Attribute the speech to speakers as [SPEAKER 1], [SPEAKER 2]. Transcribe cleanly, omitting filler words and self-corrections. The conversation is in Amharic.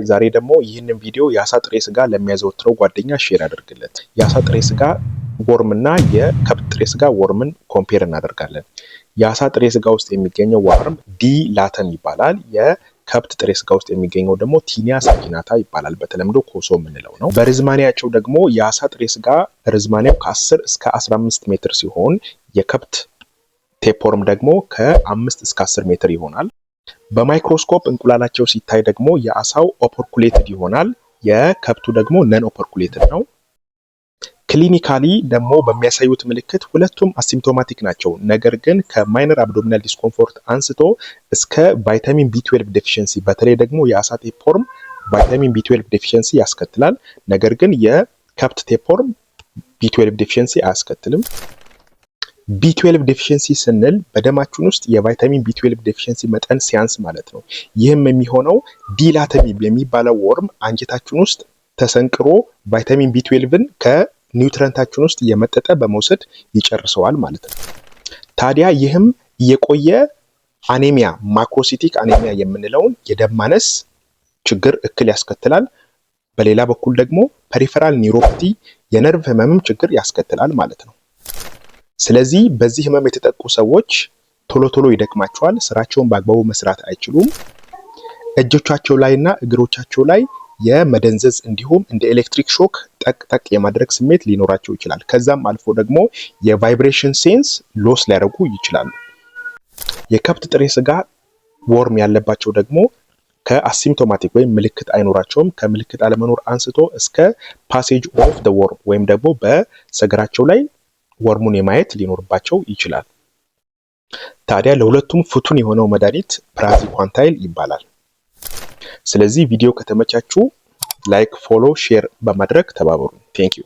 [SPEAKER 1] ዛሬ ደግሞ ይህንን ቪዲዮ የአሳ ጥሬ ስጋ ለሚያዘወትረው ጓደኛ ሼር አድርግለት። የአሳ ጥሬ ስጋ ወርምና የከብት ጥሬ ስጋ ወርምን ኮምፔር እናደርጋለን። የአሳ ጥሬ ስጋ ውስጥ የሚገኘው ወርም ዲ ላተን ይባላል። የከብት ጥሬ ስጋ ውስጥ የሚገኘው ደግሞ ቲኒያ ሳጊናታ ይባላል። በተለምዶ ኮሶ የምንለው ነው። በርዝማኔያቸው ደግሞ የአሳ ጥሬ ስጋ ርዝማኔው ከ10 እስከ 15 ሜትር ሲሆን የከብት ቴፕወርም ደግሞ ከ5 እስከ 10 ሜትር ይሆናል። በማይክሮስኮፕ እንቁላላቸው ሲታይ ደግሞ የአሳው ኦፐርኩሌትድ ይሆናል፣ የከብቱ ደግሞ ነን ኦፐርኩሌትድ ነው። ክሊኒካሊ ደግሞ በሚያሳዩት ምልክት ሁለቱም አሲምፕቶማቲክ ናቸው። ነገር ግን ከማይነር አብዶሚናል ዲስኮምፎርት አንስቶ እስከ ቫይታሚን ቢ12 ዴፊሽንሲ፣ በተለይ ደግሞ የአሳ ቴፕወርም ቫይታሚን ቢ12 ዴፊሽንሲ ያስከትላል። ነገር ግን የከብት ቴፕወርም ቢ12 ዴፊሽንሲ አያስከትልም። ቢ12 ዴፊሽንሲ ስንል በደማችን ውስጥ የቫይታሚን ቢ12 ዴፊሽንሲ መጠን ሲያንስ ማለት ነው። ይህም የሚሆነው ዲላተሚብ የሚባለው ወርም አንጀታችን ውስጥ ተሰንቅሮ ቫይታሚን ቢ12ን ከኒውትረንታችን ውስጥ እየመጠጠ በመውሰድ ይጨርሰዋል ማለት ነው። ታዲያ ይህም እየቆየ አኔሚያ፣ ማክሮሲቲክ አኔሚያ የምንለውን የደም ማነስ ችግር እክል ያስከትላል። በሌላ በኩል ደግሞ ፐሪፈራል ኒውሮፓቲ የነርቭ ህመምም ችግር ያስከትላል ማለት ነው። ስለዚህ በዚህ ህመም የተጠቁ ሰዎች ቶሎ ይደክማቸዋል፣ ስራቸውን በአግባቡ መስራት አይችሉም። እጆቻቸው ላይና እግሮቻቸው ላይ የመደንዘዝ እንዲሁም እንደ ኤሌክትሪክ ሾክ ጠቅ የማድረግ ስሜት ሊኖራቸው ይችላል። ከዛም አልፎ ደግሞ የቫይብሬሽን ሴንስ ሎስ ሊያደርጉ ይችላሉ። የከብት ጥሬ ስጋ ወርም ያለባቸው ደግሞ ከአሲምፕቶማቲክ ወይም ምልክት አይኖራቸውም። ከምልክት አለመኖር አንስቶ እስከ ፓሴጅ ኦፍ ዘ ወርም ወይም ደግሞ በሰገራቸው ላይ ወርሙን የማየት ሊኖርባቸው ይችላል። ታዲያ ለሁለቱም ፍቱን የሆነው መድኃኒት ፕራዚኳንታይል ይባላል። ስለዚህ ቪዲዮ ከተመቻችሁ ላይክ፣ ፎሎ፣ ሼር በማድረግ ተባበሩ። ቴንክ ዩ።